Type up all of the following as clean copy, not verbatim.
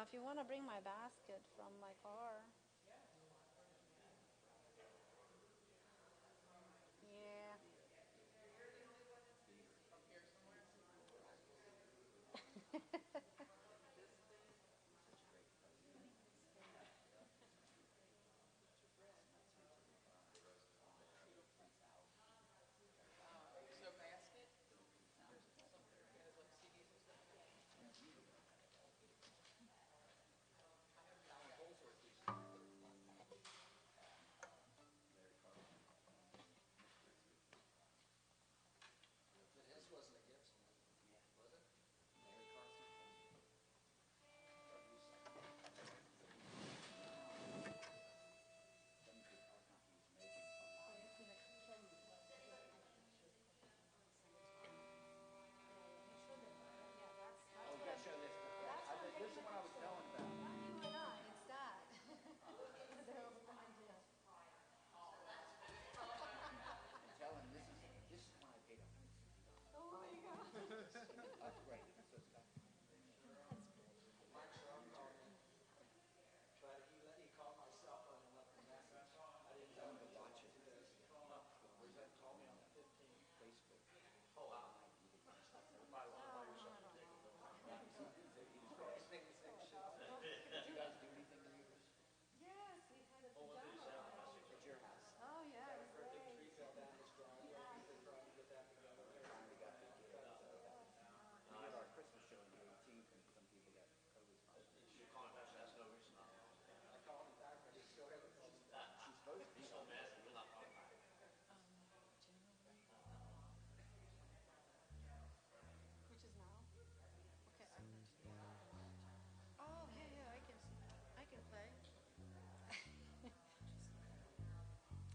if you want to bring my basket from my car. Yeah. This is what I was telling about. Why not? It's that. I'm telling him this is when I paid $160. Oh my god. Upgrade. So it's got tell him to watch it. Call me on Facebook. Did you guys do anything to yours Yes, we had a pajama party. at your house? Oh yeah, it was great. Finally got the kids. We had our Christmas show on the 18th, and some people got COVID positive. She's supposed to be on that. Which is now? Okay. Oh yeah, yeah. I can play.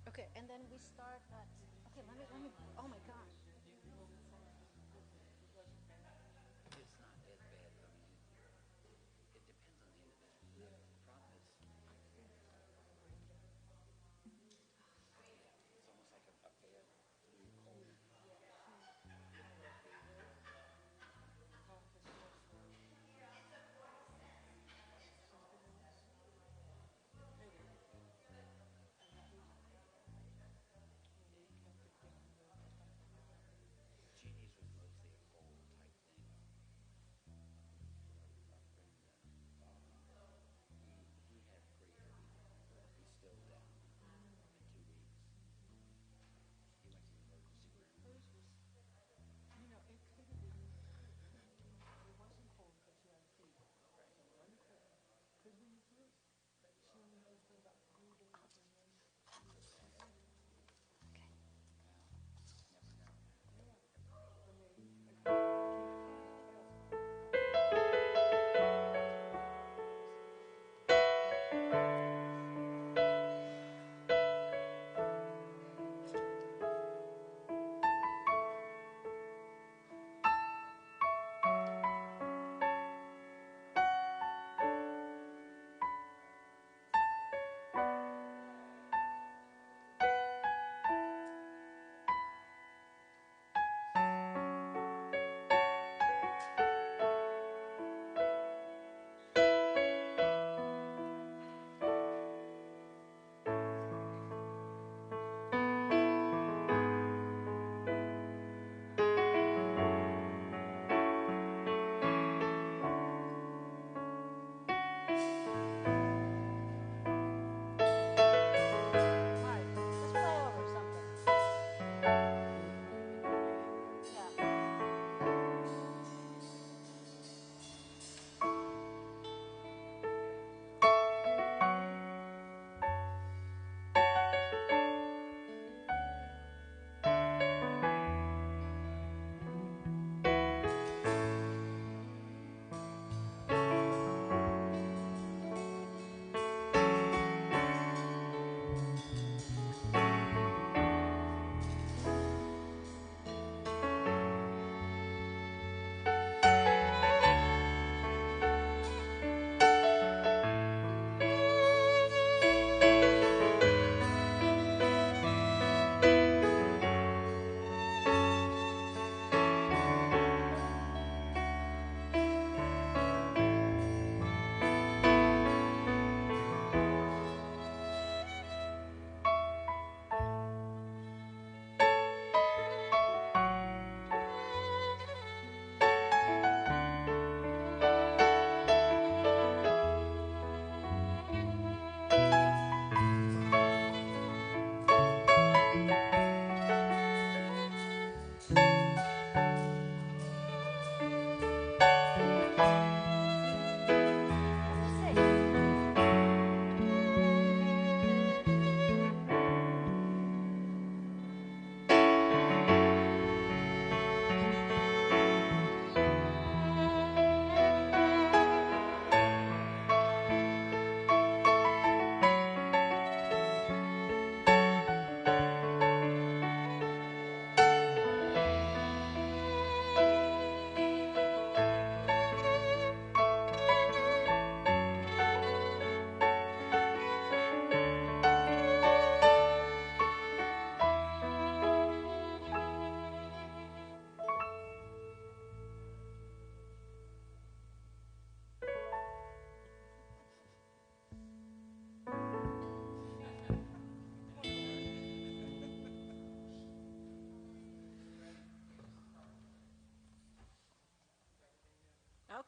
Okay, and then we start at. Okay, let me. Oh my god. It's not as bad. I mean, it depends on the individual. The problem is, it's almost like a bad flu cold.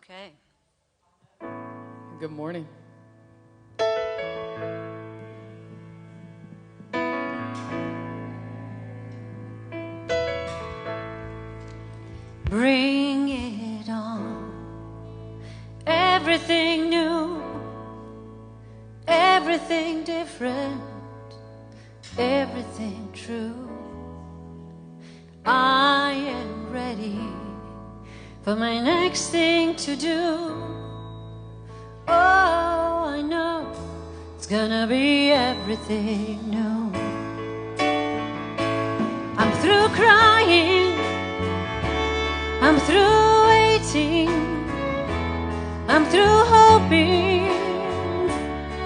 Okay. Good morning. Bring it on. Everything new, everything different, everything true. I am ready for my next thing to do. Oh, I know it's gonna be everything new. I'm through crying, I'm through waiting, I'm through hoping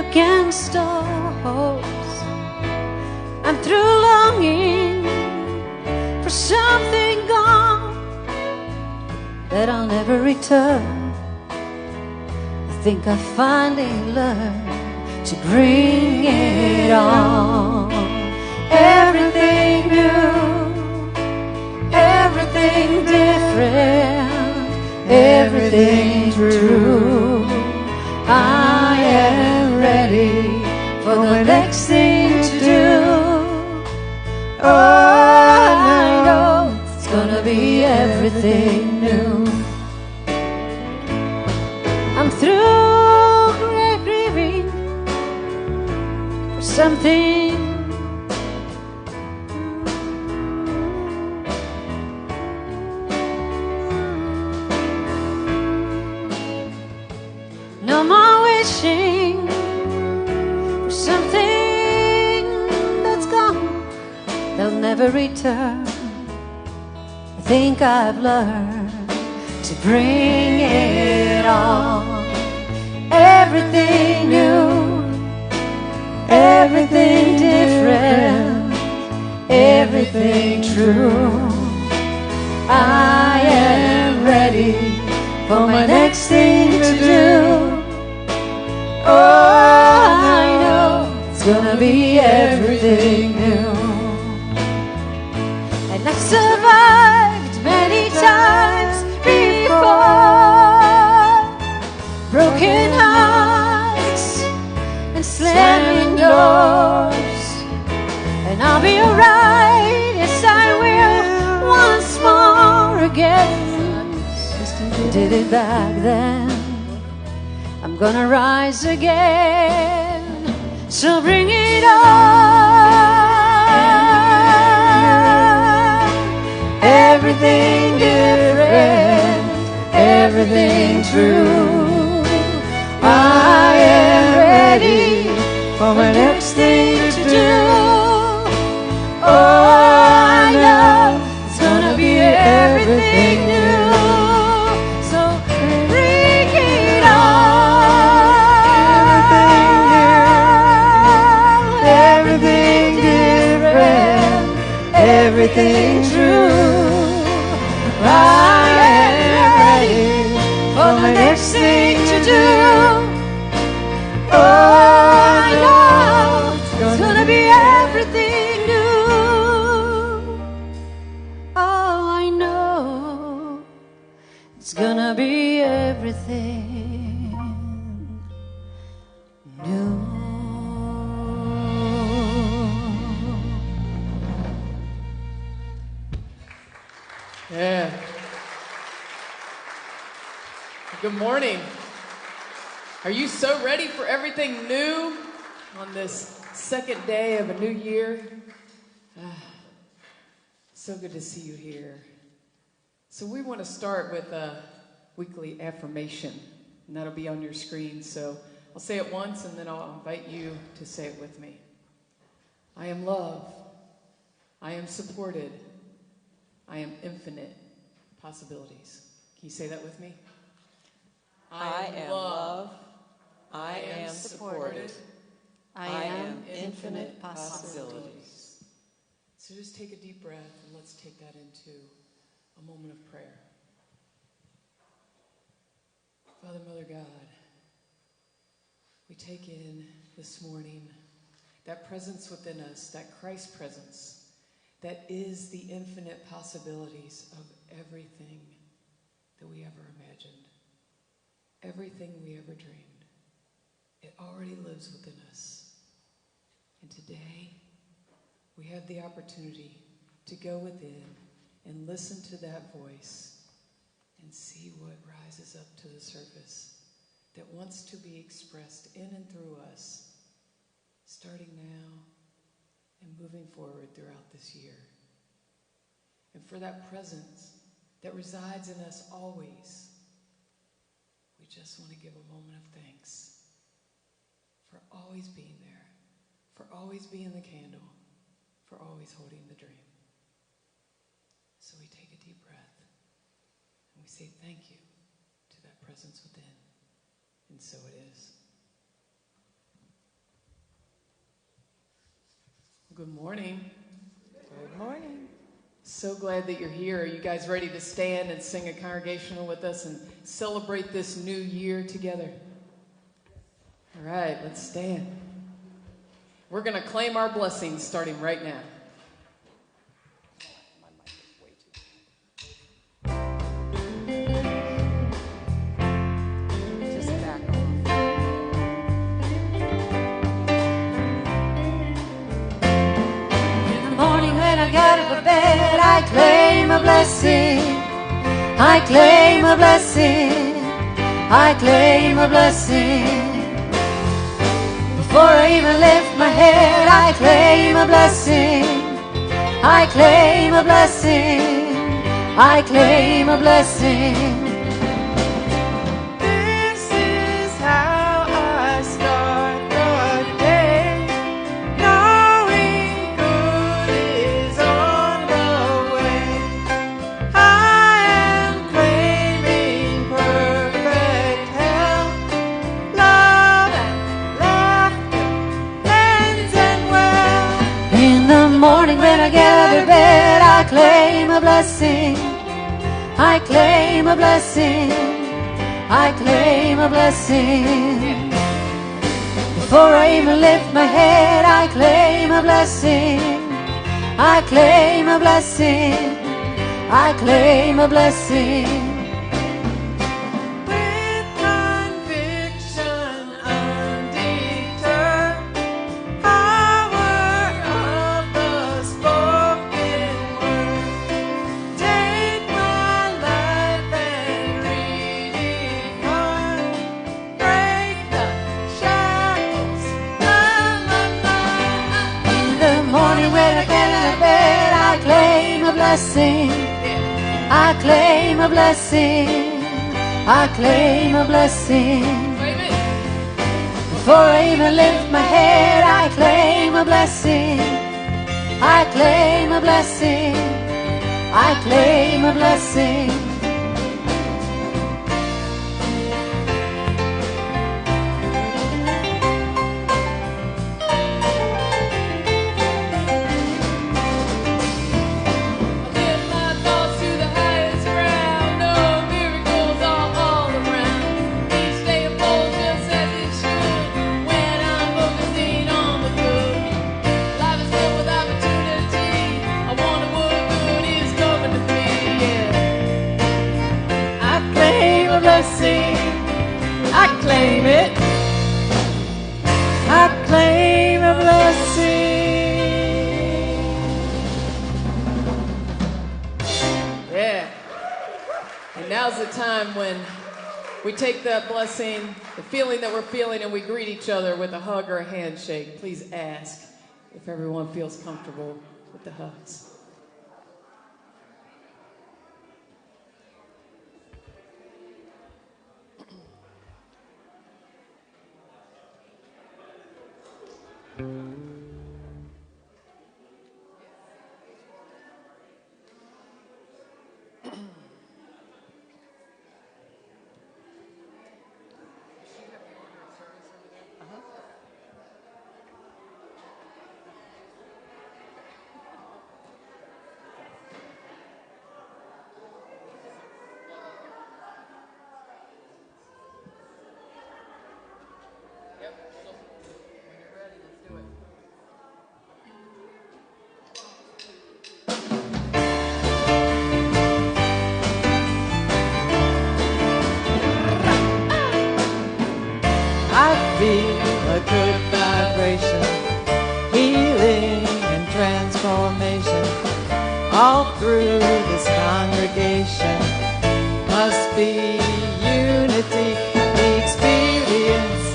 against all hopes. I'm through longing for something gone that I'll never return. I think I finally learned to bring it on. Everything new, everything different, everything true. I am ready for the next thing to do. Oh, I know it's gonna be everything new. I'm through grieving for something. No more wishing for something that's gone, they'll never return. I think I've learned to bring it on. Everything new, everything different, everything true. I am ready for my next thing to do. Oh, I know it's gonna be everything new. And I've survived many times before, broken hearts and slamming doors. And I'll be alright, yes I will, once more again. Did it back then, I'm gonna rise again. So bring it on. Everything different, everything true. I am ready for my next thing to do. Oh, I know it's gonna be everything new. So bring it on. Everything different, everything true. I am ready for the next thing to do. Oh, I know it's gonna be everything new. Oh, I know it's gonna be everything new. Yeah. Good morning. Are you so ready for everything new on this second day of a new year? So good to see you here. So we want to start with a weekly affirmation, and that'll be on your screen. So I'll say it once, and then I'll invite you to say it with me. I am loved. I am supported. I am infinite possibilities. Can you say that with me? I am loved. I am supported. I am infinite possibilities. So just take a deep breath and let's take that into a moment of prayer. Father, Mother God, we take in this morning that presence within us, that Christ presence, that is the infinite possibilities of everything that we ever imagined. everything we ever dreamed. It already lives within us. And today, we have the opportunity to go within and listen to that voice and see what rises up to the surface that wants to be expressed in and through us, starting now and moving forward throughout this year. And for that presence that resides in us always, we just want to give a moment of thanks for always being there, for always being the candle, for always holding the dream. So we take a deep breath and we say thank you to that presence within. And so it is. Good morning. Good morning. So glad that you're here. Are you guys ready to stand and sing a congregational with us and celebrate this new year together? All right, let's stand. We're going to claim our blessings starting right now. My mic is way too. Just back off. In the morning when I get out of bed, I claim a blessing. I claim a blessing. I claim a blessing. Before I even lift my head, I claim a blessing. I claim a blessing. I claim a blessing. This is how I start the day, knowing good is on the way. I am claiming perfect health, love and laughter, ends and well. In the morning when I get out of bed, I claim a blessing. I claim a blessing. I claim a blessing. Before I even lift my head, I claim a blessing. I claim a blessing. I claim a blessing. With conviction undeterred, power of the spoken word, take my life and redefine, break the shackles of my mind. In the morning when I get out of bed, I claim a blessing. I claim a blessing. I claim a blessing. Before I even lift my head, I claim a blessing. I claim a blessing. I claim a blessing. Lift my thoughts to the highest ground. No miracles all around. Each day unfolds just as it should when I'm focusing on the good. Life is filled with opportunity. I wonder what good is coming to me. Yeah. I claim a blessing. I claim it. I claim a blessing. Yeah. And now's the time when we take that blessing, the feeling that we're feeling, and we greet each other with a hug or a handshake. Please ask if everyone feels comfortable with the hugs. Yep. When you're ready, let's do it. transformation all through this congregation. Must be unity. The experience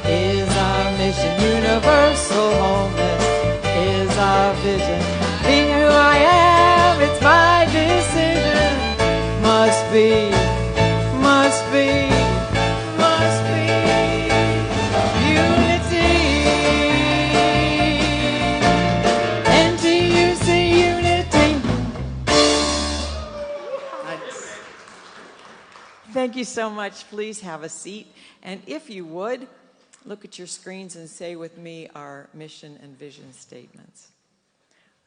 is our mission. Universal wholeness is our vision. Being who I am, it's my decision. Must be, must be, must be unity. NTUC unity. Thank you so much. Please have a seat. And if you would, look at your screens and say with me our mission and vision statements.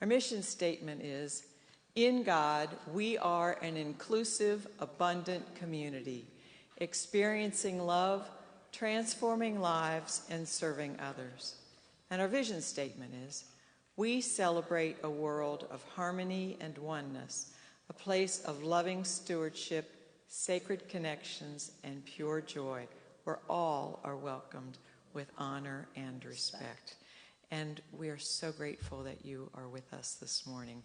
Our mission statement is, in God, we are an inclusive, abundant community, experiencing love, transforming lives, and serving others. And our vision statement is, we celebrate a world of harmony and oneness, a place of loving stewardship, sacred connections, and pure joy, where all are welcomed with honor and respect. And we are so grateful that you are with us this morning.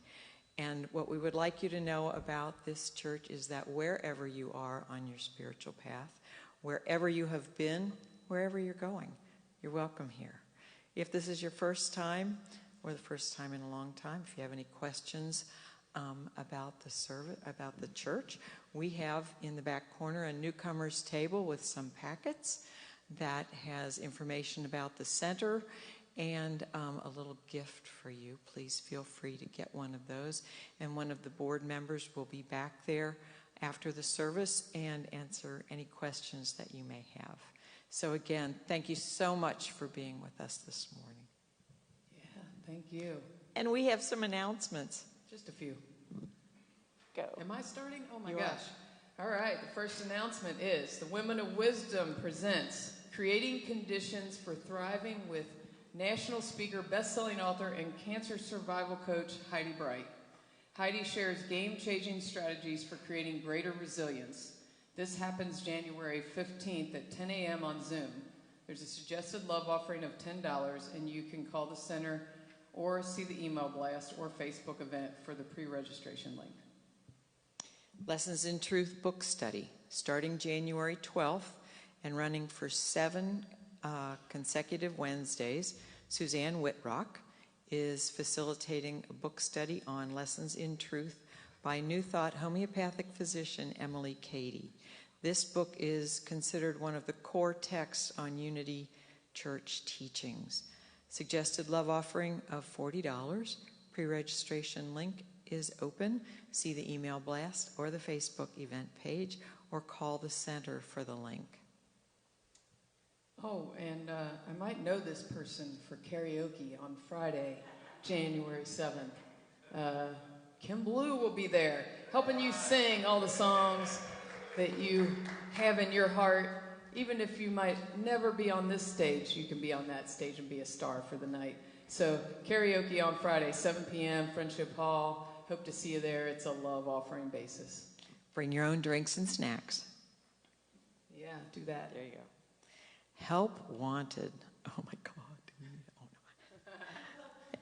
And what we would like you to know about this church is that wherever you are on your spiritual path, wherever you have been, wherever you're going, you're welcome here. If this is your first time or the first time in a long time, if you have any questions about the service, about the church, we have in the back corner a newcomers table with some packets that has information about the center and a little gift for you. Please feel free to get one of those. And one of the board members will be back there after the service and answer any questions that you may have. So again, thank you so much for being with us this morning. Yeah, thank you. And we have some announcements. Just a few. Go. Am I starting? Oh my You gosh. All right, the first announcement is the Women of Wisdom presents Creating Conditions for Thriving with national speaker, best-selling author, and cancer survival coach Heidi Bright. Heidi shares game-changing strategies for creating greater resilience. This happens January 15th at 10 a.m. on Zoom. There's a suggested love offering of $10, and you can call the center or see the email blast or Facebook event for the pre-registration link. Lessons in Truth book study, starting January 12th and running for 7 consecutive Wednesdays. Suzanne Whitrock is facilitating a book study on Lessons in Truth by New Thought homeopathic physician Emily Cady. This book is considered one of the core texts on Unity Church teachings. Suggested love offering of $40. Pre-registration link is open. See the email blast or the Facebook event page or call the center for the link. Oh, and I might know this person for karaoke on Friday, January 7th. Kim Blue will be there, helping you sing all the songs that you have in your heart. Even if you might never be on this stage, you can be on that stage and be a star for the night. So karaoke on Friday, 7 p.m., Friendship Hall. Hope to see you there. It's a love offering basis. Bring your own drinks and snacks. Yeah, do that. There you go. Help wanted. Oh my God. Oh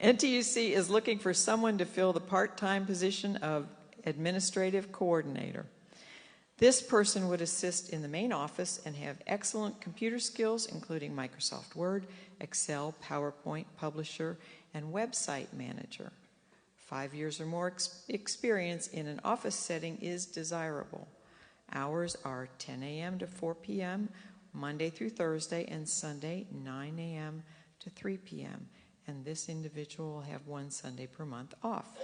no. NTUC is looking for someone to fill the part-time position of administrative coordinator. This person would assist in the main office and have excellent computer skills, including Microsoft Word, Excel, PowerPoint, Publisher, and Website Manager. 5 years or more experience in an office setting is desirable. Hours are 10 a.m. to 4 p.m., Monday through Thursday, and Sunday, 9 a.m. to 3 p.m. And this individual will have 1 Sunday per month off.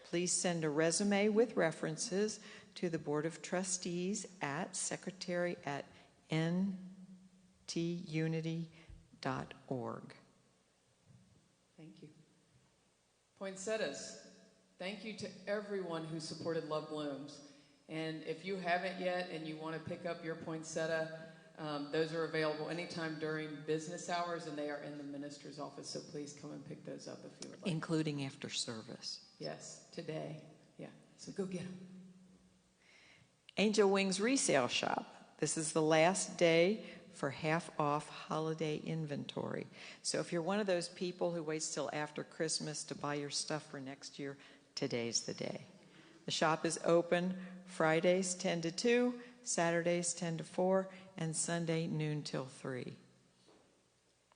Please send a resume with references to the Board of Trustees at secretary@ntunity.org. Thank you. Poinsettias. Thank you to everyone who supported Love Blooms. And if you haven't yet and you want to pick up your poinsettia, those are available anytime during business hours, and they are in the minister's office, so please come and pick those up if you would like. Including after service. Yes, today. Yeah, so go get them. Angel Wings Resale Shop. This is the last day for half-off holiday inventory. So if you're one of those people who waits till after Christmas to buy your stuff for next year, today's the day. The shop is open Fridays 10 to 2, Saturdays 10 to 4, and Sunday noon till 3.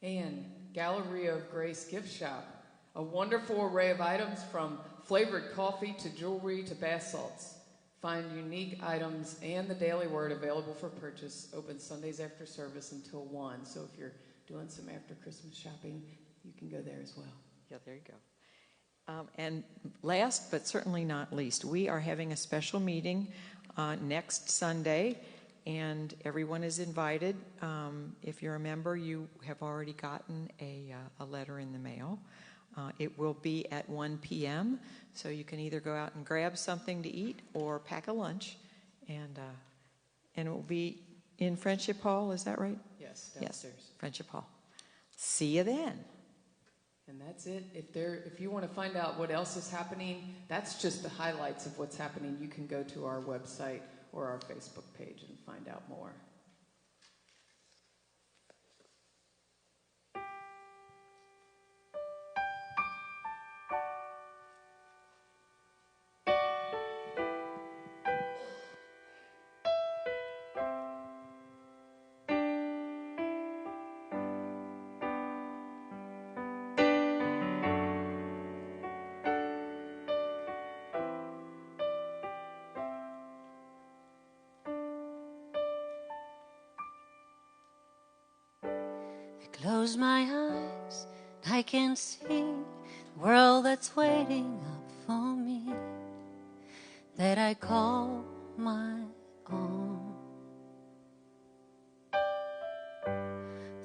And Galleria of Grace Gift Shop, a wonderful array of items from flavored coffee to jewelry to bath salts. Find unique items and the Daily Word available for purchase. Open Sundays after service until 1. So if you're doing some after Christmas shopping, you can go there as well. Yeah, there you go. And last but certainly not least, we are having a special meeting next Sunday, and everyone is invited. If you're a member, you have already gotten a letter in the mail. It will be at 1 p.m., so you can either go out and grab something to eat or pack a lunch, and it will be in Friendship Hall. Is that right? Yes, downstairs. Yes, Friendship Hall. See you then. And that's it. If you want to find out what else is happening, that's just the highlights of what's happening. You can go to our website or our Facebook page and find out more. Close my eyes, I can see the world that's waiting up for me, that I call my own.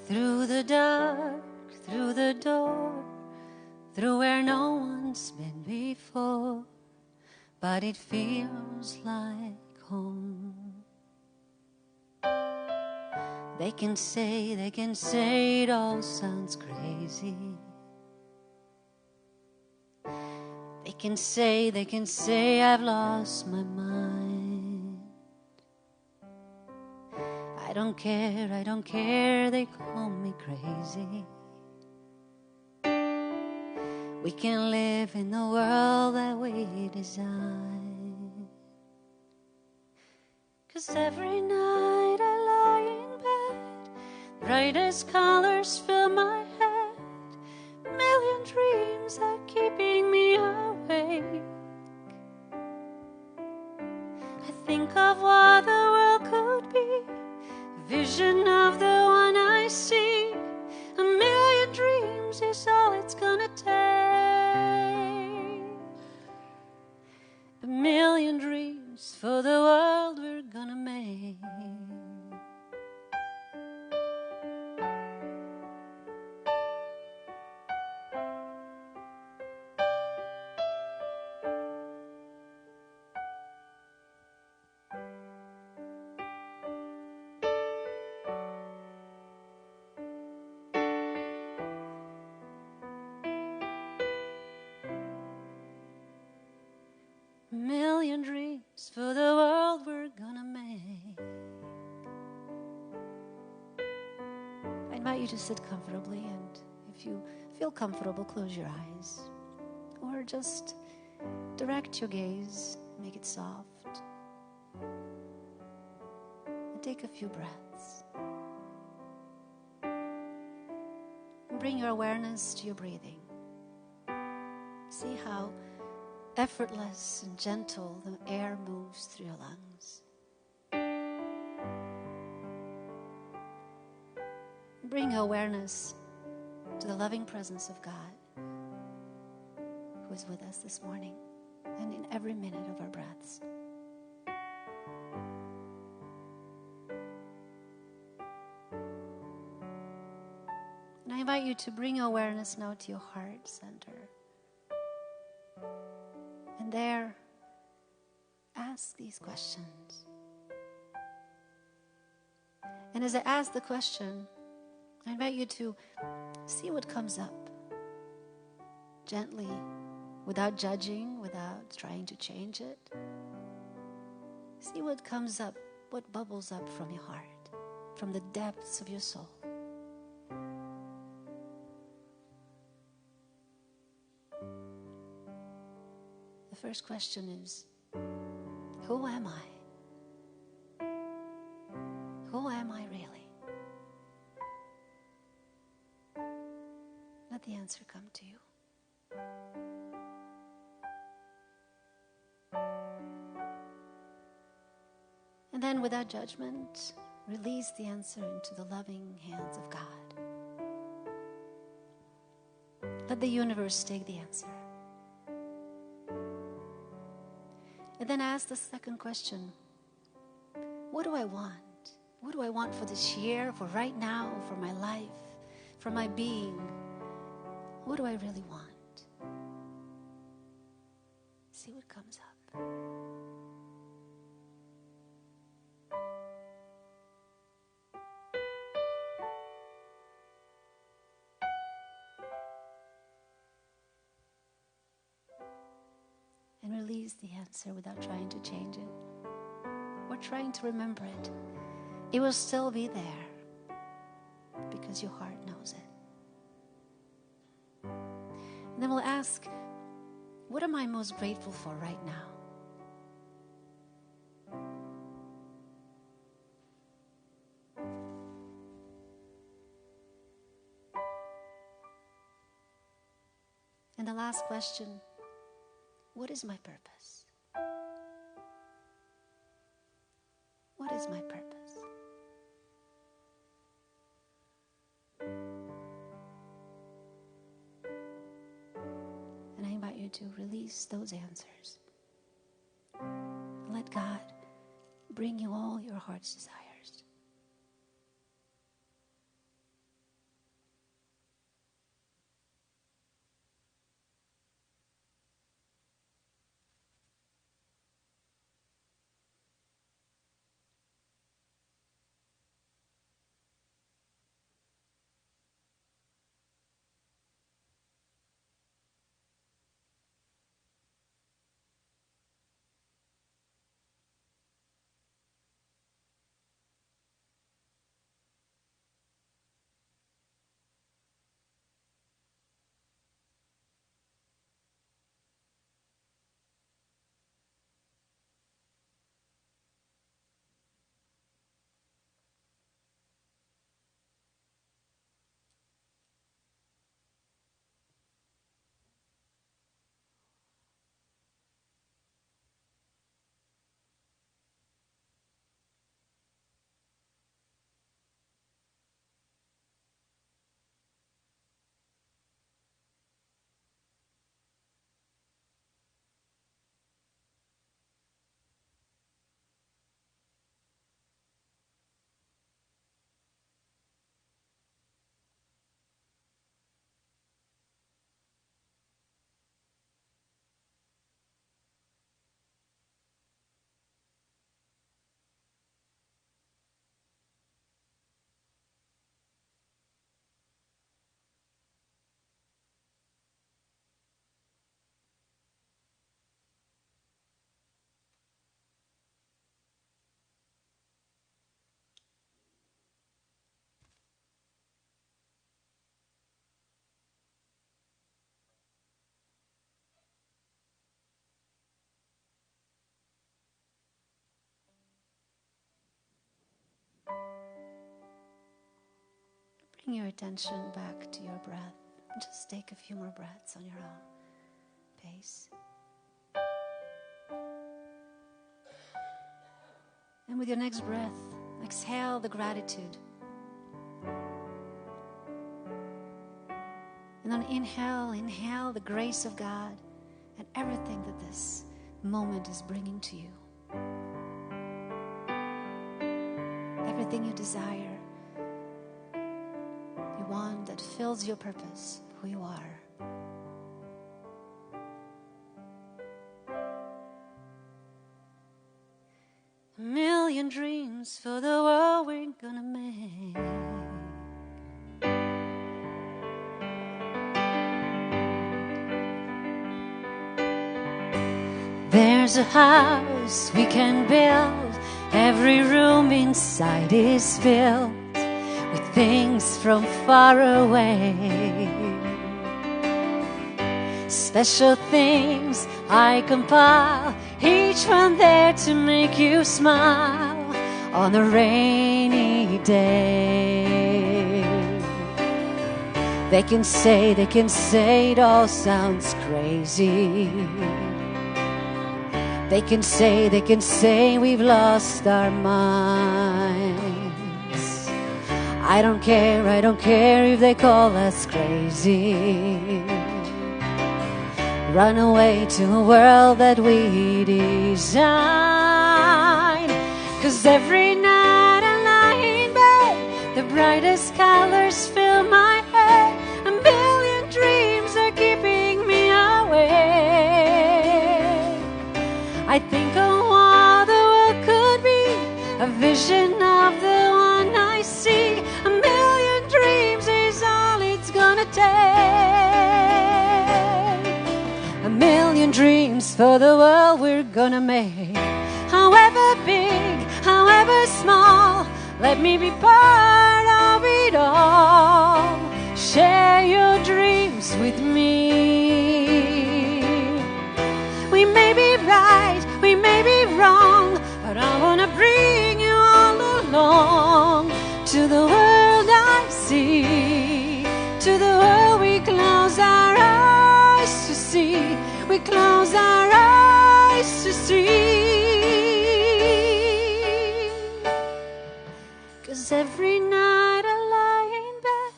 Through the dark, through the door, through where no one's been before, but it feels like home. They can say it all sounds crazy. They can say I've lost my mind. I don't care, they call me crazy. We can live in the world that we design. 'Cause every night I lie in bed, brightest colors fill my head, a million dreams are keeping me awake. I think of what the world could be, vision of the one I see. A million dreams is all it's gonna take. A million dreams for the world we're gonna make. A million dreams for the world we're gonna make. I invite you to sit comfortably, and if you feel comfortable, close your eyes. Or just direct your gaze, make it soft. And take a few breaths. And bring your awareness to your breathing. See how effortless and gentle the air moves through your lungs. Bring awareness to the loving presence of God, who is with us this morning and in every minute of our breaths. And I invite you to bring awareness now to your heart center. And there, ask these questions. And as I ask the question, I invite you to see what comes up. Gently, without judging, without trying to change it. See what comes up, what bubbles up from your heart. from the depths of your soul. The first question is, who am I? Who am I really? Let the answer come to you. And then without judgment, release the answer into the loving hands of God. Let the universe take the answer. And then ask the second question. What do I want? What do I want for this year, for right now, for my life, for my being? What do I really want? See what comes up. And release the answer without trying to change it or trying to remember it. It will still be there because your heart knows it. And then we'll ask, what am I most grateful for right now? And the last question, what is my purpose? What is my purpose? And I invite you to release those answers. Let God bring you all your heart's desires. Bring your attention back to your breath. Just take a few more breaths on your own pace. And with your next breath, exhale the gratitude. And then inhale the grace of God and everything that this moment is bringing to you. Everything you desire, you want, that fills your purpose, who you are. A million dreams for the world we're gonna make. There's a house we can build Every room inside is filled with things from far away. Special things I compile, each one there to make you smile on a rainy day. They can say it all sounds crazy. They can say we've lost our minds. I don't care if they call us crazy. Run away to a world that we design. 'Cause every night I lie in bed, the brightest colors fill my head. A million dreams are keeping me awake. I think of what the world could be, a vision of the one I see. A million dreams is all it's gonna take. A million dreams for the world we're gonna make. However big, however small, let me be part of it all. Share your dreams with me. We may be right, we may be wrong, but I wanna bring you all along to the world I see, to the world we close our eyes to see, we close our eyes to see. 'Cause every night I lie in bed,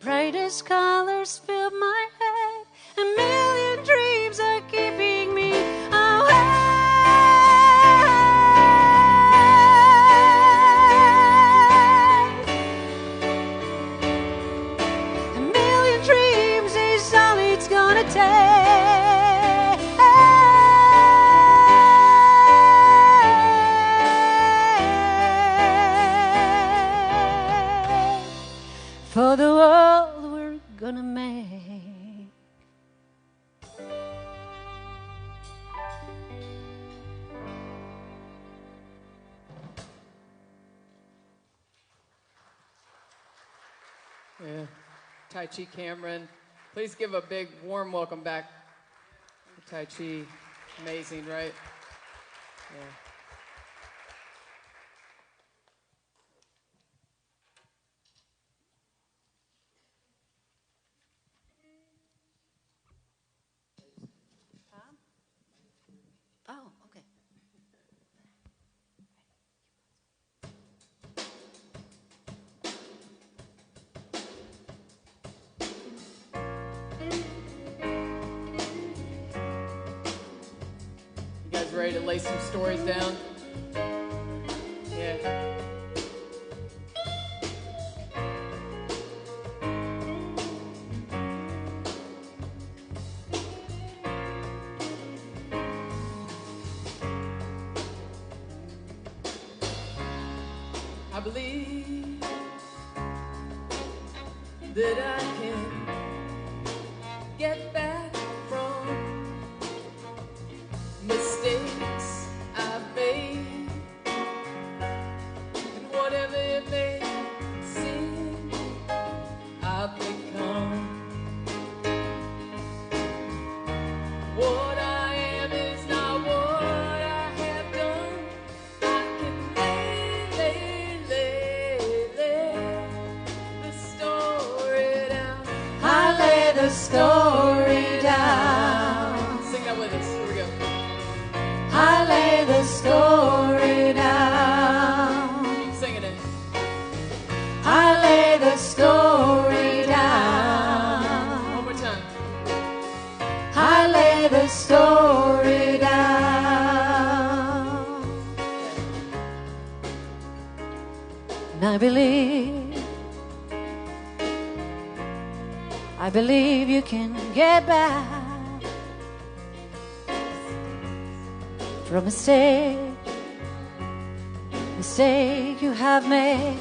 brightest colors fill my head. A million dreams are keeping me awake. A million dreams is all it's gonna take. For the world we're gonna make. Yeah. Tai Chi Cameron. Please give a big, warm welcome back to Tai Chi. Amazing, right? Yeah. Oh, okay. You guys ready to lay some stories down? Yeah. I believe that I can get back from mistakes I've made, and whatever it may seem, I've become. What I am is not what I have done. I can lay the story down. I lay the story down. Sing that with us. Here we go. I lay the story down. Sing it in. I lay the story down. One more time. I lay the story down. And I believe you can get back from mistake you have made.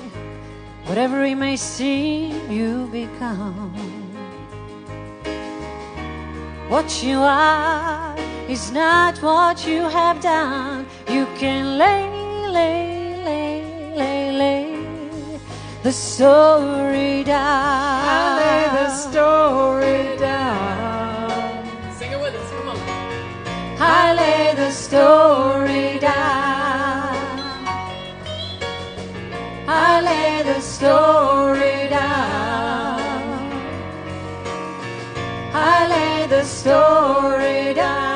Whatever it may seem, you become. What you are is not what you have done. You can lay lay the story down. I lay the story down. Sing it with us, come on. I lay the story down. I lay the story down. I lay the story down.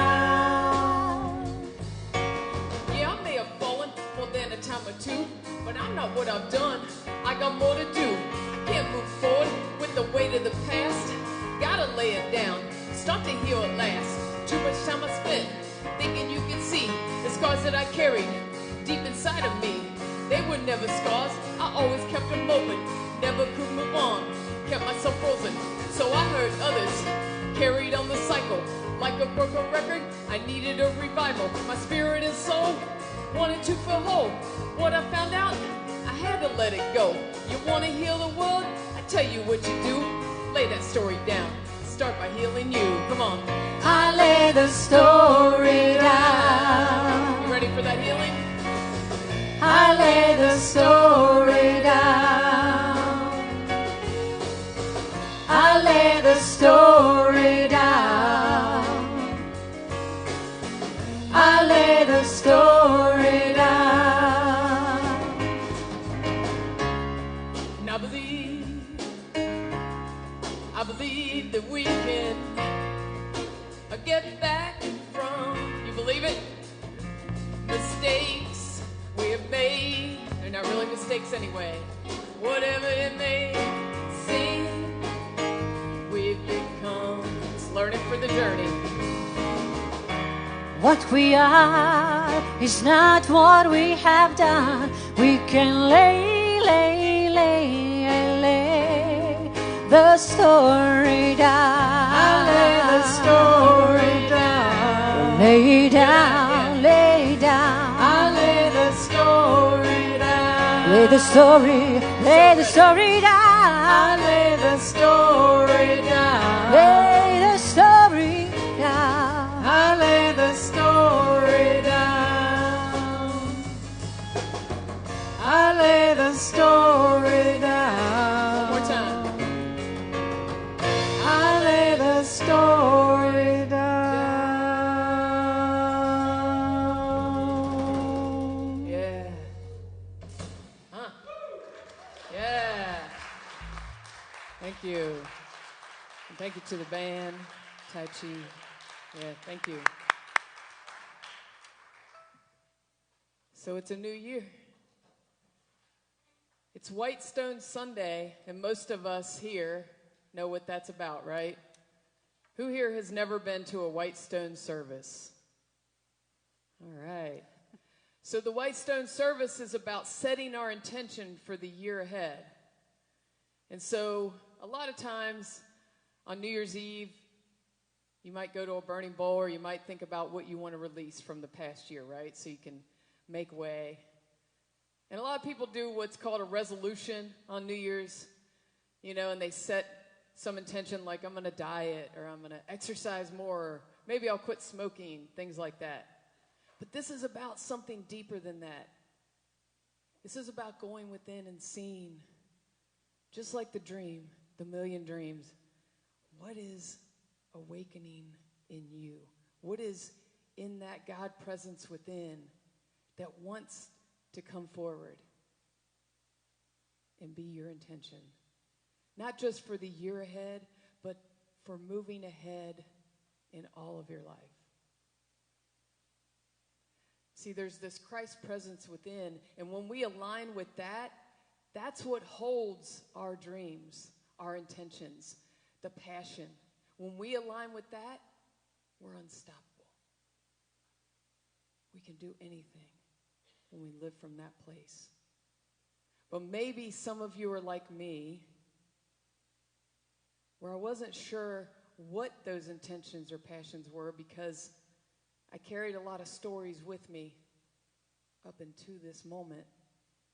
Yeah, I may have fallen more than a time or two, but I'm not what I've done. I got more to do. I can't move forward with the weight of the past. Gotta lay it down, start to heal at last. Too much time I spent thinking you could see the scars that I carried deep inside of me. They were never scars, I always kept them open. Never could move on, kept myself frozen. So I heard others carried on the cycle. Like a broken record, I needed a revival. My spirit and soul wanted to feel whole. What I found out, I had to let it go. You want to heal the world? I tell you what you do. Lay that story down. Start by healing you. Come on. I lay the story down. You ready for that healing? I lay the story down. I lay the story down. I lay the story down. And I believe that we can get back from, you believe it? Mistakes we have made. They're not really mistakes anyway. Whatever it may seem, we've become. It's learning for the journey. What we are is not what we have done. We can lay the story down. I lay the story down. Lay down, lay down. I lay the story down. Lay the story down. I lay the story down. Lay the story down. I lay the story down. I lay the story down. One more time. I lay the story down. Yeah. Huh. Yeah. Thank you. And thank you to the band, Tai Chi. Yeah, thank you. So it's a new year. It's White Stone Sunday, and most of us here know what that's about, right? Who here has never been to a White Stone service? All right. So the White Stone service is about setting our intention for the year ahead. And so a lot of times on New Year's Eve, you might go to a burning bowl, or you might think about what you want to release from the past year, right? So you can make way. And a lot of people do what's called a resolution on New Year's, and they set some intention like, I'm going to diet, or I'm going to exercise more, or maybe I'll quit smoking, things like that. But this is about something deeper than that. This is about going within and seeing, just like the dream, the million dreams, what is awakening in you? What is in that God presence within that wants to come forward and be your intention? Not just for the year ahead, but for moving ahead in all of your life. See, there's this Christ presence within, and when we align with that, that's what holds our dreams, our intentions, the passion. When we align with that, we're unstoppable. We can do anything when we live from that place. But maybe some of you are like me, where I wasn't sure what those intentions or passions were, because I carried a lot of stories with me up into this moment.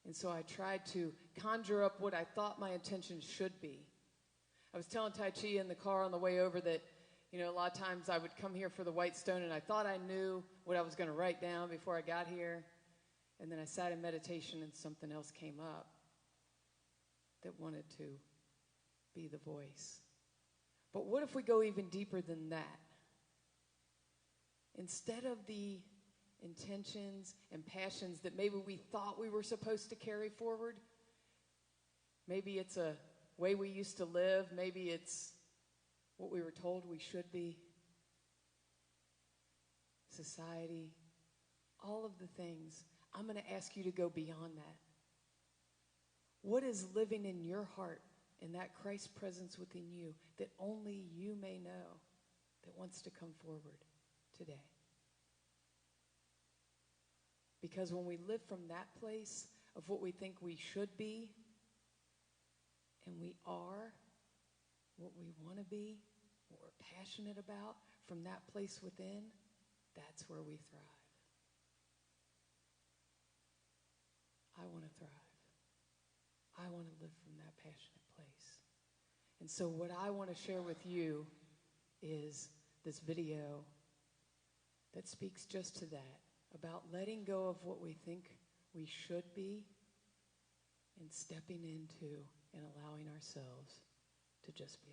And so I tried to conjure up what I thought my intentions should be. I was telling Tai Chi in the car on the way over that, a lot of times I would come here for the White Stone, and I thought I knew what I was going to write down before I got here. And then I sat in meditation and something else came up that wanted to be the voice. But what if we go even deeper than that? Instead of the intentions and passions that maybe we thought we were supposed to carry forward, maybe it's a way we used to live, maybe it's what we were told we should be, society, all of the things. I'm going to ask you to go beyond that. What is living in your heart, in that Christ presence within you, that only you may know, that wants to come forward today? Because when we live from that place of what we think we should be, and we are what we want to be, what we're passionate about, from that place within, that's where we thrive. I want to thrive. I want to live from that passionate place. And so what I want to share with you is this video that speaks just to that, about letting go of what we think we should be and stepping into and allowing ourselves to just be.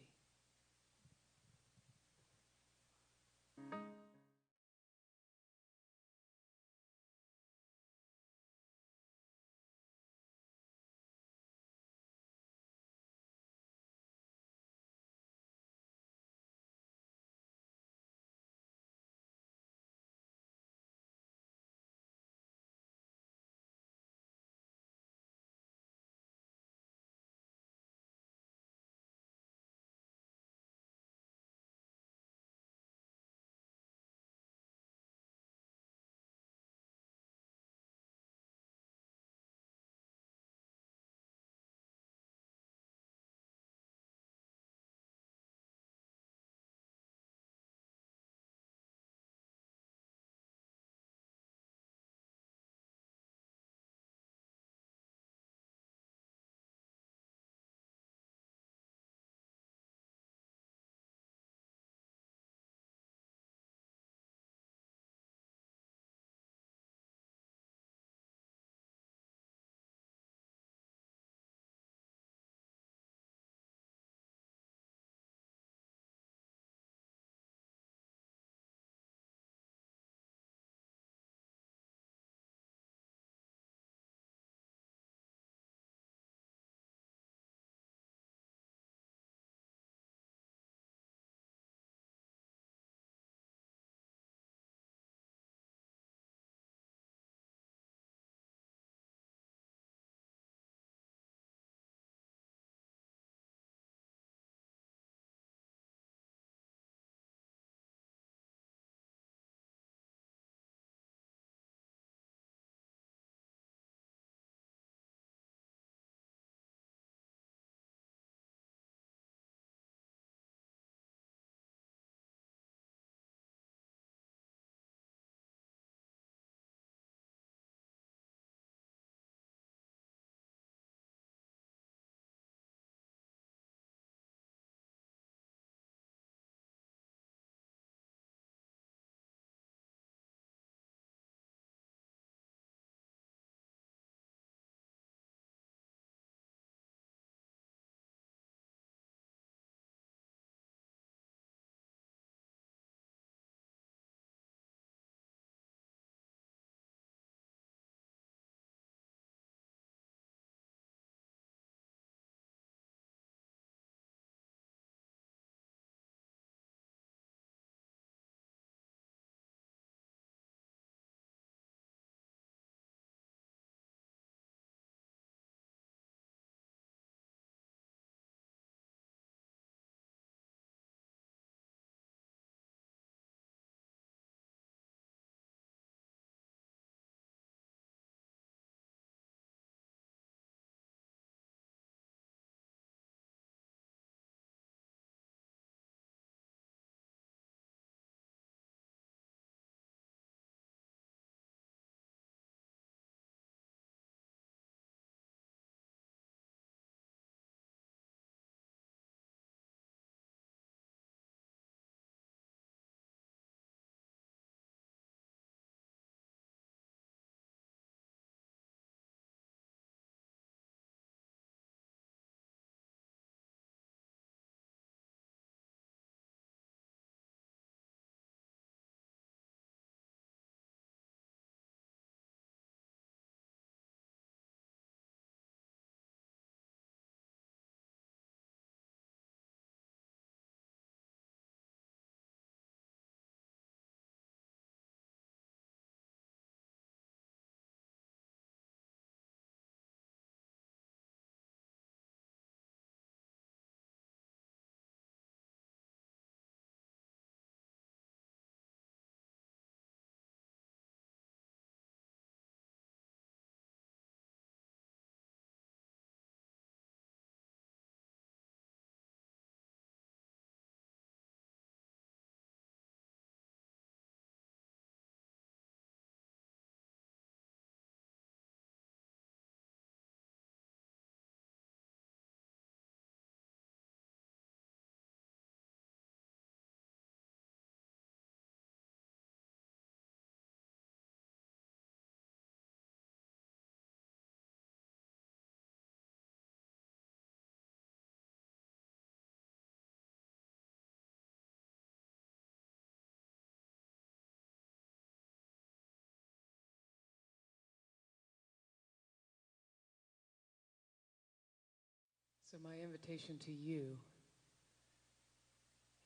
So my invitation to you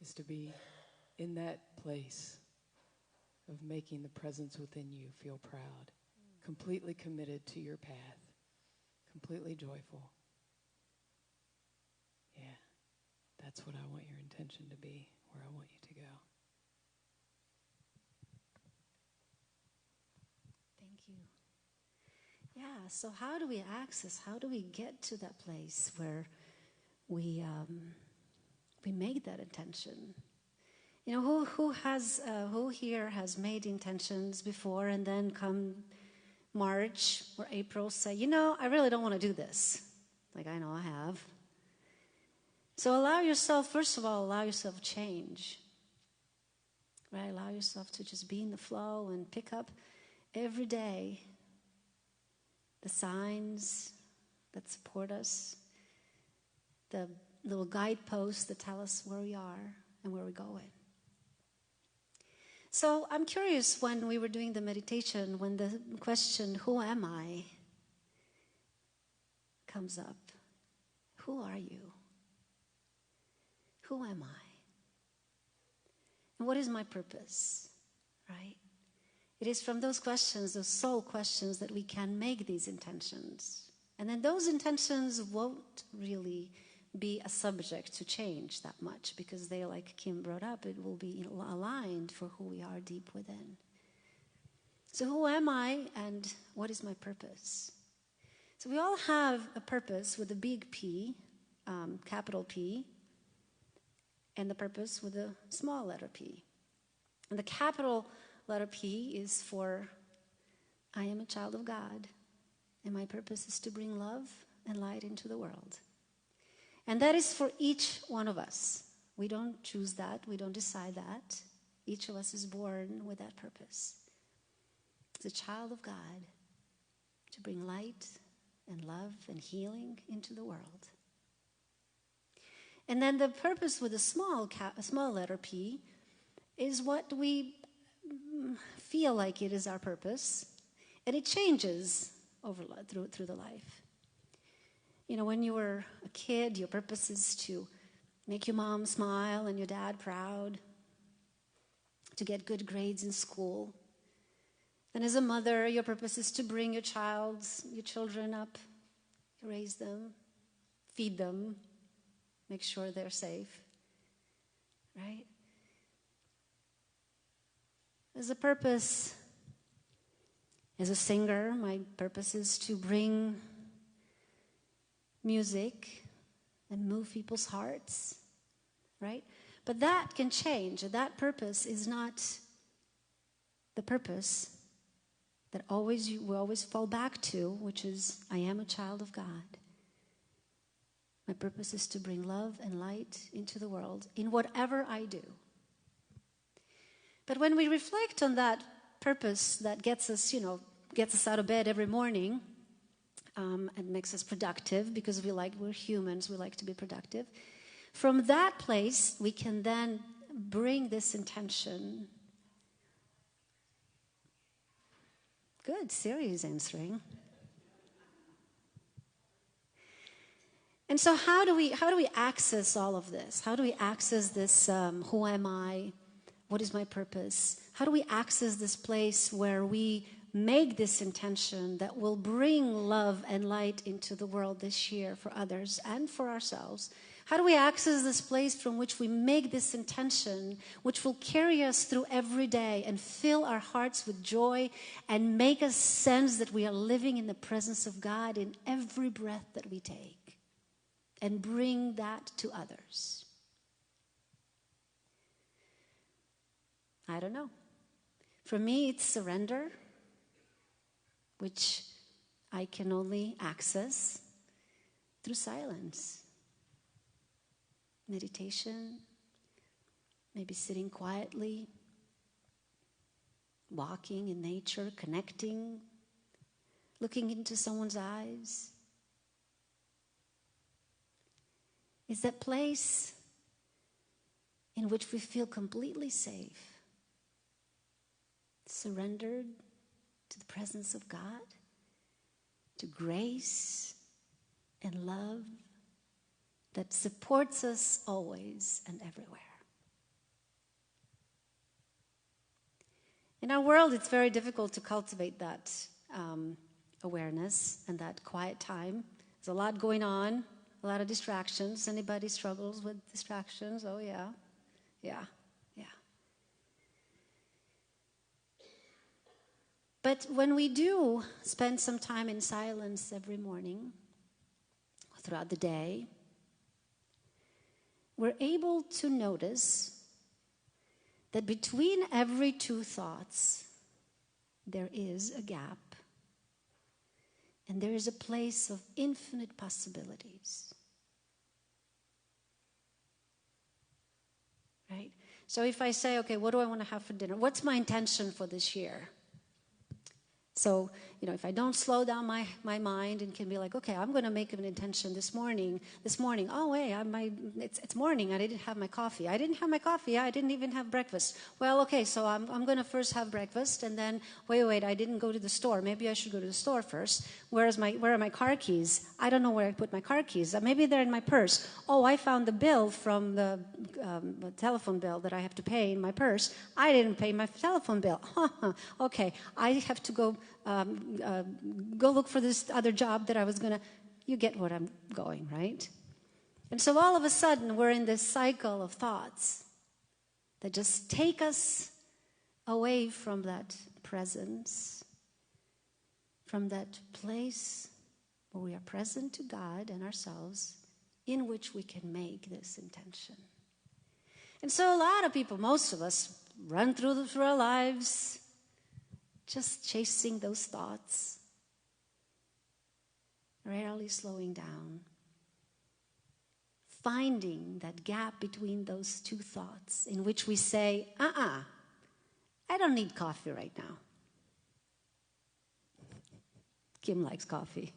is to be in that place of making the presence within you feel proud, completely committed to your path, completely joyful. Yeah, that's what I want your intention to be, where I want you to go. Thank you. Yeah, so how do we get to that place where we make that intention? You know, who here has made intentions before and then come March or April say, you know, I really don't want to do this. Like I know I have. So first of all, allow yourself change. Right? Allow yourself to just be in the flow and pick up every day the signs that support us, the little guideposts that tell us where we are and where we're going. So I'm curious, when we were doing the meditation, when the question, who am I, comes up. Who are you? Who am I? And what is my purpose? Right? It is from those questions, those soul questions, that we can make these intentions. And then those intentions won't really be a subject to change that much, because they, like Kim brought up, it will be aligned for who we are deep within. So who am I and what is my purpose? So we all have a purpose with a big P, capital P, and the purpose with a small letter P. And the capital letter P is for, I am a child of God, and my purpose is to bring love and light into the world. And that is for each one of us. We don't choose that. We don't decide that. Each of us is born with that purpose. As a child of God, to bring light and love and healing into the world. And then the purpose with a small letter P is what we feel like it is our purpose. And it changes through the life. You know, when you were a kid, your purpose is to make your mom smile and your dad proud, to get good grades in school. And as a mother, your purpose is to bring your children up, raise them, feed them, make sure they're safe, right? As a purpose, as a singer, my purpose is to bring music and move people's hearts, right? But that can change. That purpose is not the purpose that we always fall back to, which is, I am a child of God. My purpose is to bring love and light into the world in whatever I do. But when we reflect on that purpose that gets us out of bed every morning, and makes us productive, because we're humans, we like to be productive. From that place, we can then bring this intention. Good, Siri is answering. And so how do we access all of this? How do we access this, who am I? What is my purpose? How do we access this place where we make this intention that will bring love and light into the world this year for others and for ourselves? How do we access this place from which we make this intention, which will carry us through every day and fill our hearts with joy and make us sense that we are living in the presence of God in every breath that we take, and bring that to others? I don't know. For me, it's surrender, which I can only access through silence. Meditation, maybe sitting quietly, walking in nature, connecting, looking into someone's eyes. Is that place in which we feel completely safe, surrendered to the presence of God, to grace and love that supports us always and everywhere. In our world, it's very difficult to cultivate that awareness and that quiet time. There's a lot going on, a lot of distractions. Anybody struggles with distractions? Oh, yeah. Yeah. But when we do spend some time in silence every morning, throughout the day, we're able to notice that between every two thoughts, there is a gap, and there is a place of infinite possibilities. Right? So if I say, okay, what do I want to have for dinner? What's my intention for this year? So, if I don't slow down my mind and can be like, okay, I'm going to make an intention this morning. Oh, wait, it's morning. I didn't have my coffee. I didn't even have breakfast. Well, okay, so I'm going to first have breakfast, and then, wait, I didn't go to the store. Maybe I should go to the store first. Where are my car keys? I don't know where I put my car keys. Maybe they're in my purse. Oh, I found the bill from the telephone bill that I have to pay in my purse. I didn't pay my telephone bill. Okay, I have to go look for this other job that I was going to... You get what I'm going, right? And so all of a sudden, we're in this cycle of thoughts that just take us away from that presence, from that place where we are present to God and ourselves, in which we can make this intention. And so a lot of people, most of us, run through our lives just chasing those thoughts, rarely slowing down, finding that gap between those two thoughts in which we say, I don't need coffee right now. Kim likes coffee.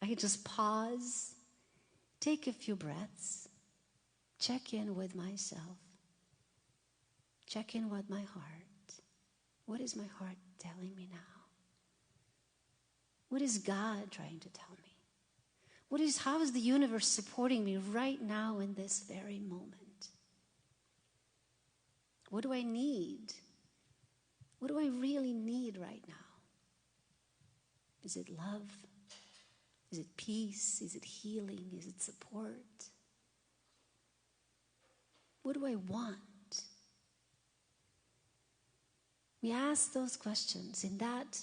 I can just pause, take a few breaths, check in with myself, check in with my heart. What is my heart telling me now? What is God trying to tell me? How is the universe supporting me right now in this very moment? What do I need? What do I really need right now? Is it love? Is it peace? Is it healing? Is it support? What do I want? We ask those questions in that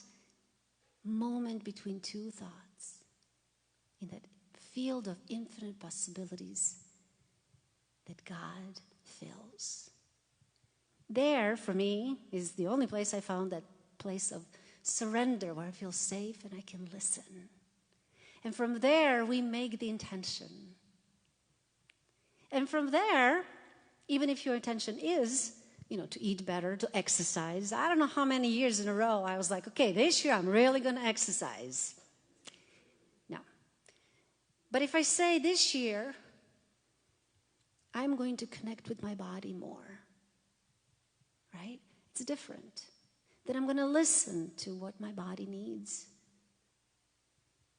moment between two thoughts, in that field of infinite possibilities that God fills. There, for me, is the only place I found that place of surrender where I feel safe and I can listen. And from there, we make the intention. And from there, even if your intention is to eat better, to exercise. I don't know how many years in a row I was like, okay, this year I'm really going to exercise. No. But if I say this year, I'm going to connect with my body more, right? It's different. Then I'm going to listen to what my body needs.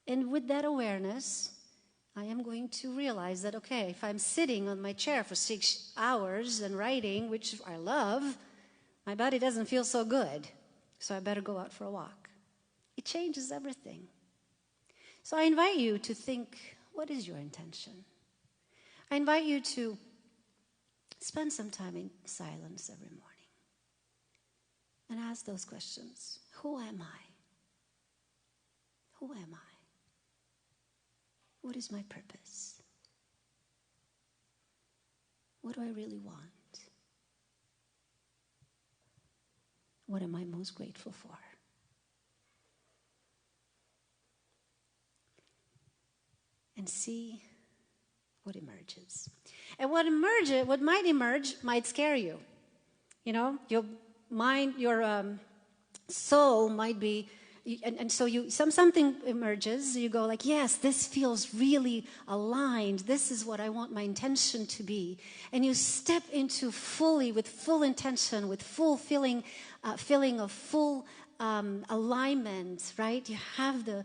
And with that awareness, I am going to realize that, okay, if I'm sitting on my chair for 6 hours and writing, which I love, my body doesn't feel so good. So I better go out for a walk. It changes everything. So I invite you to think, what is your intention? I invite you to spend some time in silence every morning and ask those questions. Who am I? Who am I? What is my purpose? What do I really want? What am I most grateful for? And see what emerges. And what might emerge might scare you. Your mind, your soul might be. And so something emerges, you go like, yes, this feels really aligned. This is what I want my intention to be. And you step into fully, with full intention, with full feeling of full alignment, right? You have the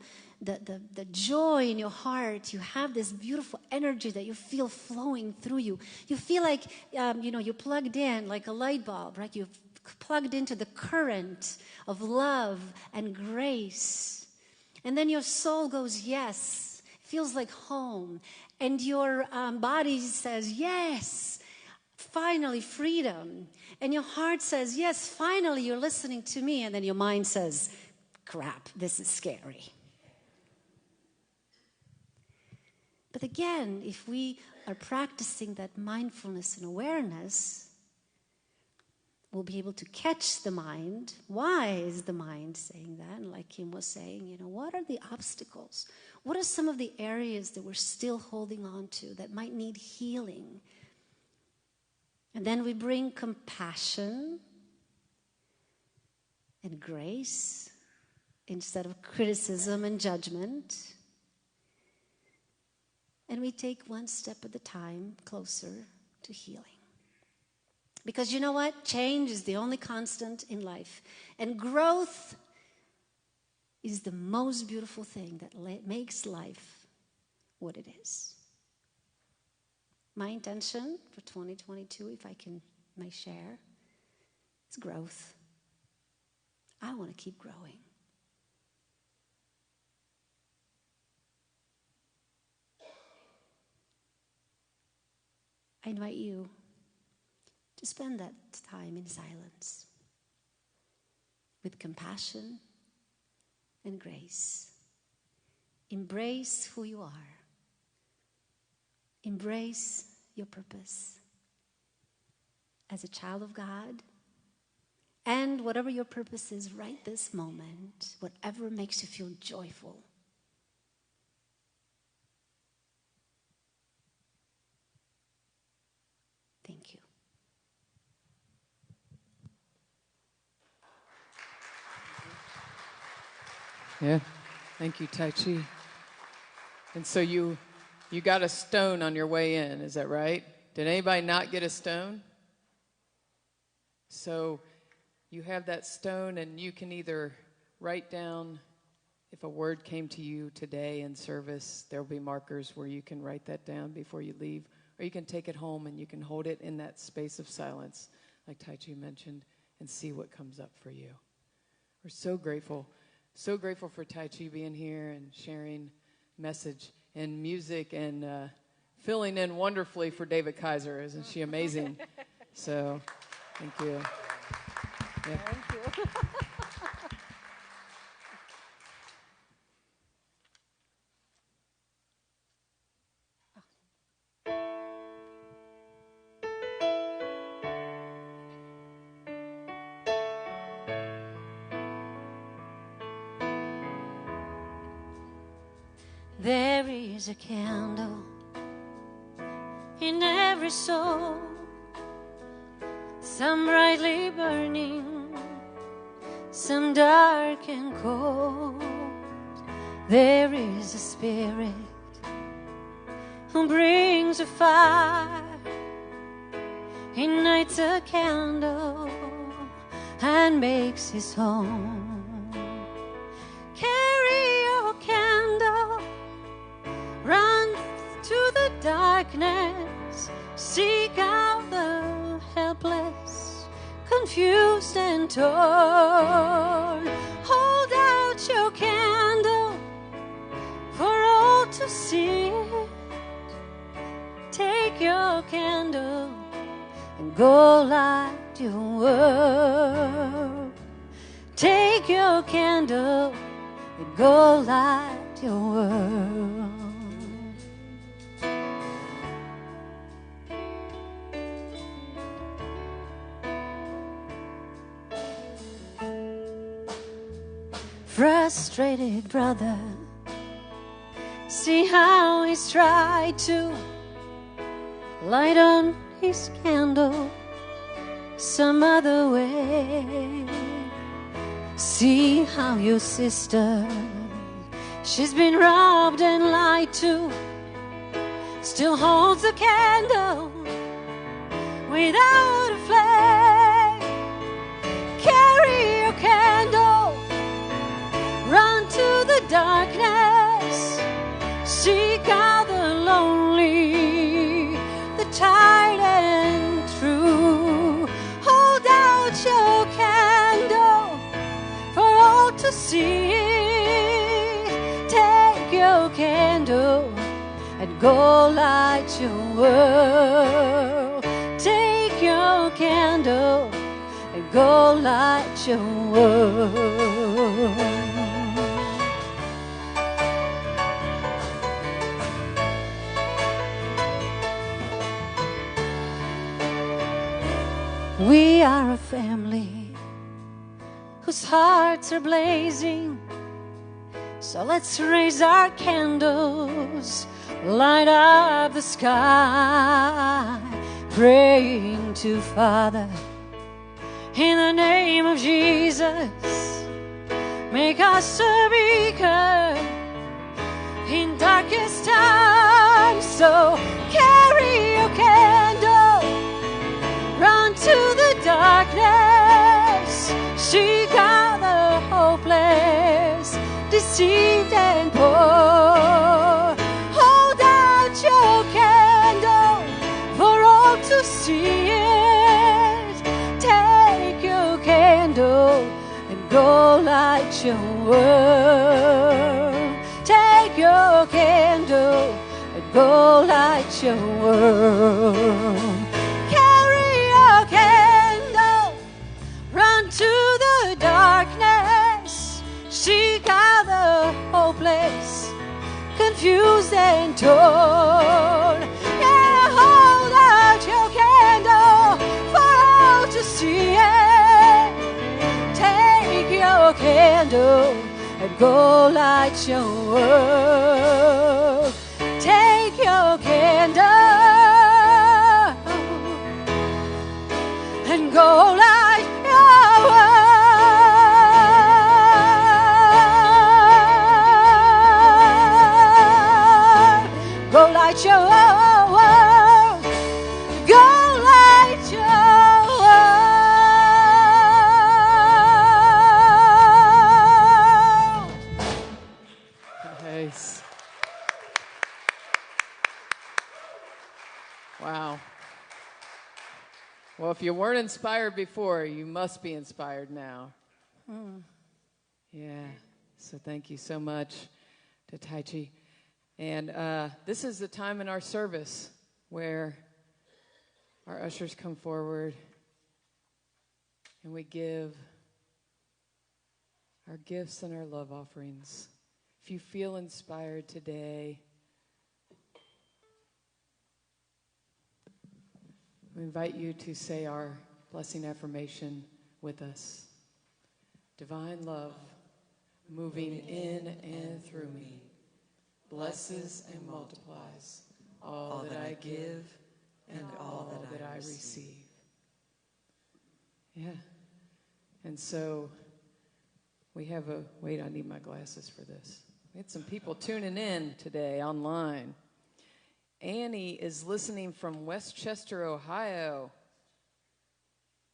joy in your heart. You have this beautiful energy that you feel flowing through you. You feel like, you're plugged in like a light bulb, right? You've plugged into the current of love and grace. And then your soul goes, yes. It feels like home. And your body says, yes. Finally, freedom. And your heart says, yes, finally, you're listening to me. And then your mind says, crap, this is scary. But again, if we are practicing that mindfulness and awareness, we'll be able to catch the mind. Why is the mind saying that? And like Kim was saying, what are the obstacles? What are some of the areas that we're still holding on to that might need healing? And then we bring compassion and grace instead of criticism and judgment. And we take one step at a time closer to healing. Because you know what? Change is the only constant in life. And growth is the most beautiful thing that makes life what it is. My intention for 2022, if I may share, is growth. I want to keep growing. I invite you to spend that time in silence with compassion and grace. Embrace who you are. Embrace your purpose as a child of God, and whatever your purpose is right this moment, whatever makes you feel joyful. Thank you. Yeah, thank you, Tai Chi. And so you got a stone on your way in, is that right? Did anybody not get a stone? So you have that stone, and you can either write down, if a word came to you today in service, there will be markers where you can write that down before you leave, or you can take it home and you can hold it in that space of silence, like Tai Chi mentioned, and see what comes up for you. We're so grateful for Tai Chi being here and sharing message and music and filling in wonderfully for David Kaiser. Isn't she amazing? So, thank you. Yeah. Thank you. There is a candle in every soul, some brightly burning, some dark and cold. There is a spirit who brings a fire, ignites a candle and makes his home. Carry your candle, run to the darkness, seek out the helpless, confused and torn. Hold out your candle for all to see it. Take your candle and go light your world. Take your candle and go light your world. Frustrated brother, see how he's tried to light on his candle some other way. See how your sister, she's been robbed and lied to, still holds a candle without a flame. Carry your candle, to see. Take your candle and go light your world. Take your candle and go light your world. We are a family whose hearts are blazing. So let's raise our candles, light up the sky, praying to Father in the name of Jesus. Make us a beacon in darkest times. So carry your candle, run to the darkness, seek out the hopeless, deceived and poor. Hold out your candle for all to see it. Take your candle and go light your world. Take your candle and go light your world. Run to the darkness, seek out the hopeless, confused and torn. Yeah, hold out your candle for all to see it. Take your candle and go light your world. Take your candle and go light. Go light your world. Go light your world. Nice. Wow. Well, if you weren't inspired before, you must be inspired now. Yeah. So thank you so much to Tai Chi. And this is the time in our service where our ushers come forward and we give our gifts and our love offerings. If you feel inspired today, we invite you to say our blessing affirmation with us. Divine love moving in and through me blesses and multiplies all that I give and all that I receive. Yeah. And so we have wait, I need my glasses for this. We had some people tuning in today online. Annie is listening from Westchester, Ohio.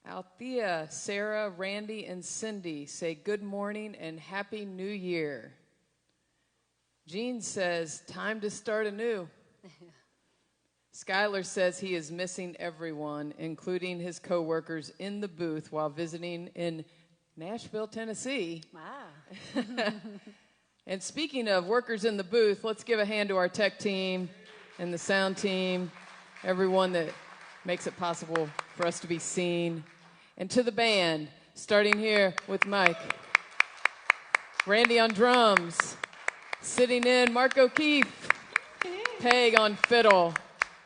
Althea, Sarah, Randy, and Cindy say good morning and Happy New Year. Jean says, time to start anew. Skylar says he is missing everyone, including his coworkers in the booth while visiting in Nashville, Tennessee. Wow. And speaking of workers in the booth, let's give a hand to our tech team and the sound team, everyone that makes it possible for us to be seen. And to the band, starting here with Mike. Randy on drums. Sitting in, Mark O'Keefe. Peg on fiddle.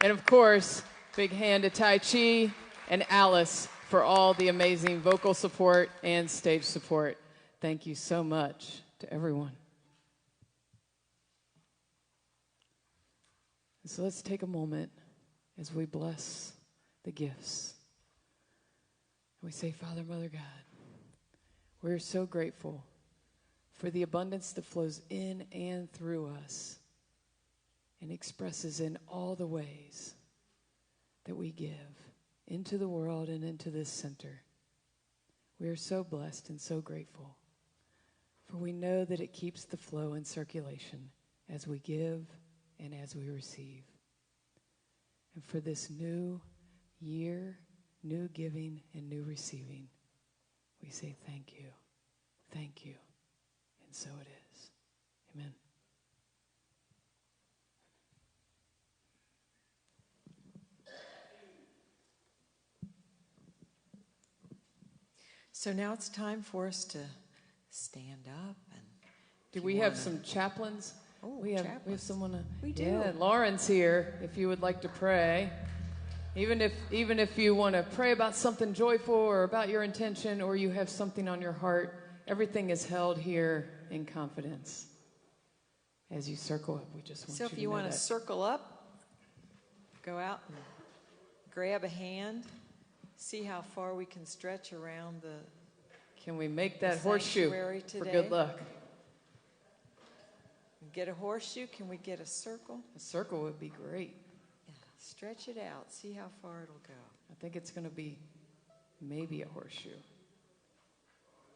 And of course, big hand to Tai Chi and Alice for all the amazing vocal support and stage support. Thank you so much to everyone. So let's take a moment as we bless the gifts. We say, Father, Mother God, we're so grateful for the abundance that flows in and through us and expresses in all the ways that we give into the world and into this center. We are so blessed and so grateful, for we know that it keeps the flow in circulation as we give and as we receive. And for this new year, new giving and new receiving, we say thank you, thank you, And so it is. Amen. So now it's time for us to stand up. And Do we have some chaplains? Oh, we have chaplains. someone. We do. Yeah, Lauren's here. If you would like to pray, even if you want to pray about something joyful or about your intention, or you have something on your heart, everything is held here in confidence. As you circle up, we just want So you if to you know want to that. circle up, go out and grab a hand. See how far we can stretch around the. Can we make that the horseshoe sanctuary for today. good luck? Get a horseshoe. Can we get a circle? A circle would be great. Yeah. Stretch it out. See how far it'll go. I think it's going to be maybe a horseshoe.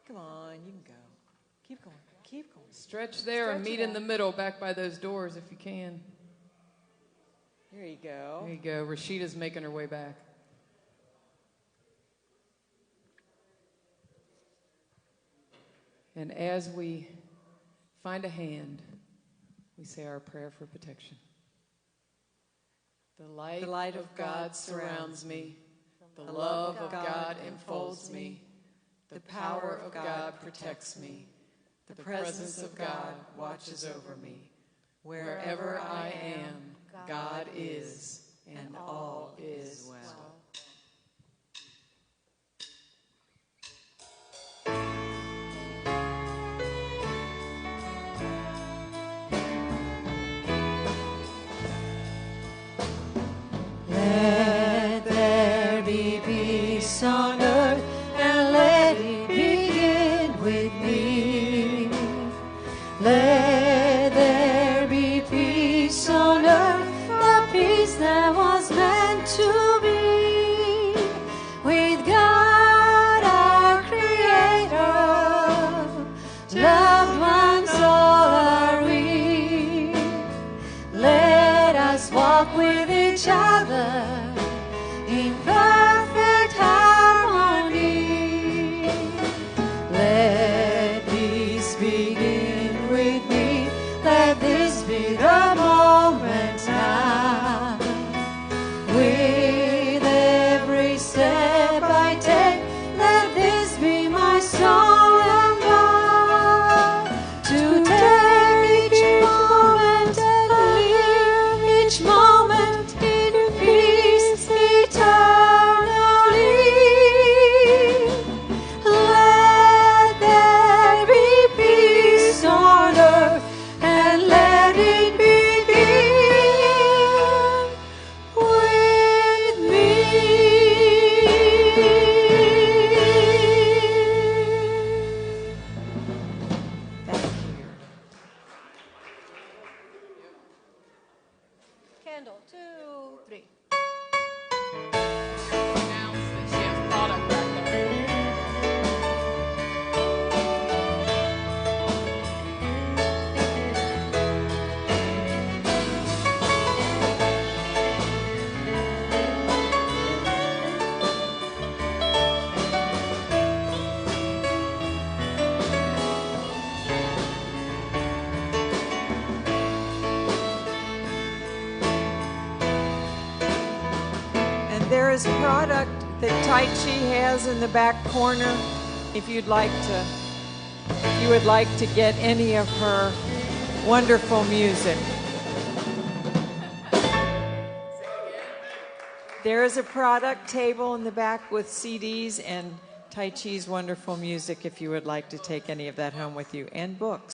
Come on, you can go. Keep going. Keep going. Stretch there and Stretch meet it in the out. middle back by those doors if you can. There you go. There you go. Rashida's making her way back. And as we find a hand, we say our prayer for protection. The light of God surrounds me. The love of God enfolds me. The power of God protects me. The presence of God watches over me. Wherever I am, God is, and all is well. Let there be peace on earth, and let it begin with me. Let there be peace on earth, the peace that was meant to be. With God our Creator, loved ones all are we. Let us walk with each other in perfect harmony. Let peace begin with me. Let this be the moment now. With every step I take, let this be my song and vow. To take each moment and live each moment in peace eternally. Let there be peace on earth, and let it begin with me. Thank you. Candle, 2, 3. Announce that she has product back there. And there is product that Tai Chi has in the back corner. If you would like to get any of her wonderful music. There is a product table in the back with CDs and Tai Chi's wonderful music if you would like to take any of that home with you, and books.